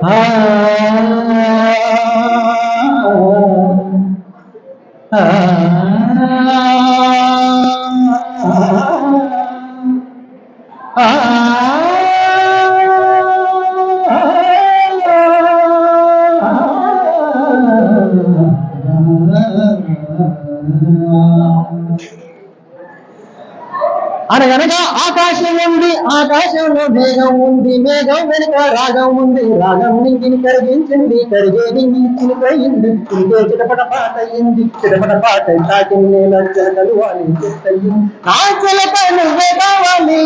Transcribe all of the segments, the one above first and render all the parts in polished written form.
ఆ అనగనగా ఆకాశం ఉంది, ఆకాశంలో మేఘం ఉంది, మేఘం వెనుక రాగం ఉంది, రాగం నింగిని కరిగించింది, కరిగే నింగి చిలుకయింది, చిలుకే చిటపట పాట అయింది, చిటపట పాట తాకి నేల చిలకలు వాలి చెట్టయింది. నా చిలక నువ్వే కావాలి,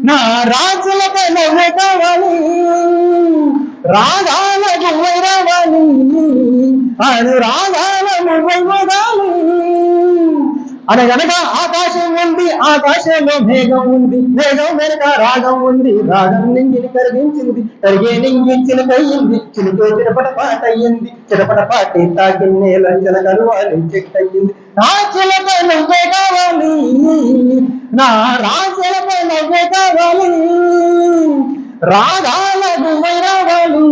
నా రాజులక నువ్వే కావాలి, రాగాల నువ్వై రావాలి, అనురాగాల నువ్వై మొగాలి. అనగనగా ఆకాశం ఉంది, ఆకాశంలో మేఘం ఉంది, మేఘం వెనుక రాగం ఉంది, రాగం నింగిని కరిగించింది, కరిగే నింగి చిలుకయింది, చిలుకే చిరపట పాట అయ్యింది, చిరపట పాటి తాకి నేల చిలకలు వాలి చెట్టయింది. నా చిలక నువ్వే కావాలి, నా రాజులక నువ్వే కావాలి, రాగాల నువ్వై రావాలి,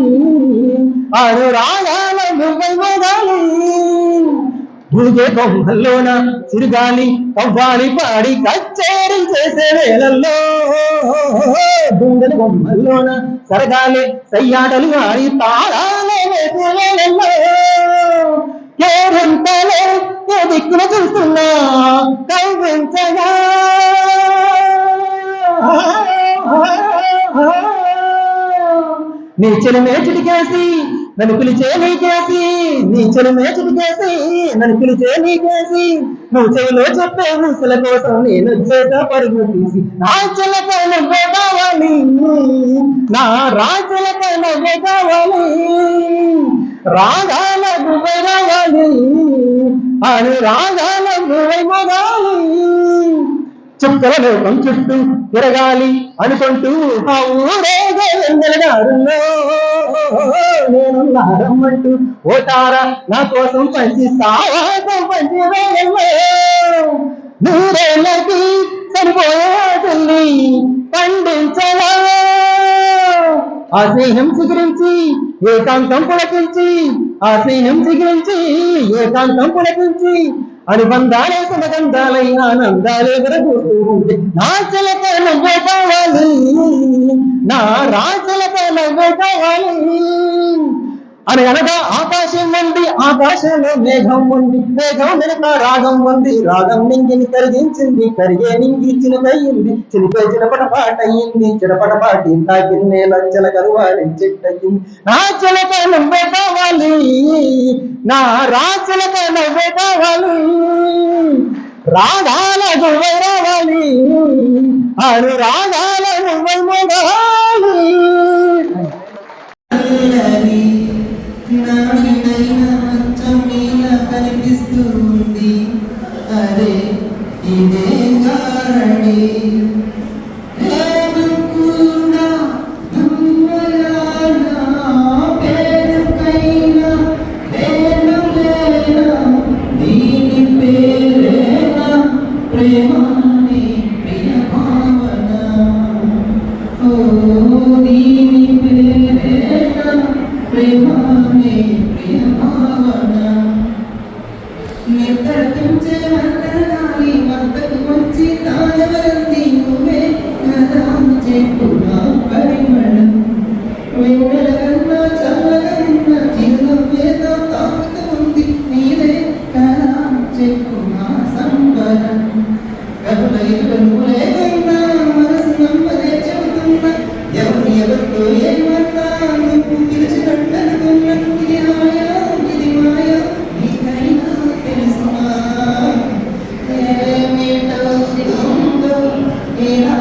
అనురాగాల నువ్వై మొగాలి. ఊగే కొమ్మల్లోన చిరుగాలి కవ్వాలి పాడి కచ్చేరి చేసే వేళల్లో, గుండెల కొమ్మల్లోన సరగాలి సయ్యాటలు ఆడి తాళాలే వేసే వేళల్లో, ఏరంతలే ఏ దిక్కున చూస్తున్నా కవ్వించగా, నీ చెలిమే చిటికేసి నన్ను పిలిచే నీకేసి, నీ చెలిమే చిటికేసి నన్ను పిలిచే నీకేసి, నువ్వు చెవిలో చెప్పే ముసల కోసం నేను చేత పరుగు తీసి, నా చెలక నువ్వే కావాలి, నా రాజులక నువ్వే కావాలి, రాగాల నువ్వే రావాలి, అని రాగాల నువ్వై మొగాలి. చుక్కల లోకం చుట్టూ తిరగాలి అనుకుంటూ ఆ ఊరేగే వెన్నెలగారుల్లో, నేనున్నారమ్మంటూ ఓటారా నా కోసం పంచి సావాసం పంచి వేళల్లో, నూరేళ్ళకి చనిపోయేది పండించలా, ఆ స్నేహం చిగురించి ఏకాంతం పులకించి, ఆ స్నేహం చిగురించి ఏకాంతం పులకించి, అనుబంధాలే సమగంధాలై ఆనందాలే వరగూస్తూ ఉంటే, నా చిలక నువ్వే కావాలి, నా రాజులక నువ్వే కావాలి. అనగనగా ఆకాశం ఉంది, ఆకాశంలో మేఘం ఉంది, మేఘం వెనుక రాగం ఉంది, రాగం నింగిని కరిగించింది, కరిగే నింగి చిలుకయింది, చిలుకే చిరపట పాట అయింది, చిరపట పాటి తాకి నేల చిలకలు వాలి చెట్టయింది. నా చిలక నువ్వే కావాలి, నా రాజులక నువ్వే కావాలి, రాగాల నువ్వై రావాలి, అనురాగాల నువ్వై మొగాలి. కనిపిస్తూ ఉంది అరే ఇదే కారణి, కూడా పేరుకైనా పేరు లేనా, దీని పేరేనా ప్రేమాని ప్రియ భావన, ఓ దీని పేరేనా ప్రేమాని ప్రియ భావన. నిర్వర్తించే వందనాలి వద్దకు వచ్చి తాళవరంది నువ్వే కదా చెప్పుగా పరిమళం, వెన్నెల కన్నా చల్లగా ఉన్న చిరునవ్వేదో తాకుతూ ఉంది, నీదే కదా చెప్పుగా సంబరం. కనుల ఎదురు లేకున్నా మనసు నమ్మదే చెబుతున్నా, ఎవరు ఎవరితో ఏమన్నా నువ్వు పిలిచినట్టనుకున్నా, ఇది మాయా ఇది మాయా నీకైనా తెలుసునా, ఏమిటో ఉందో ఇలా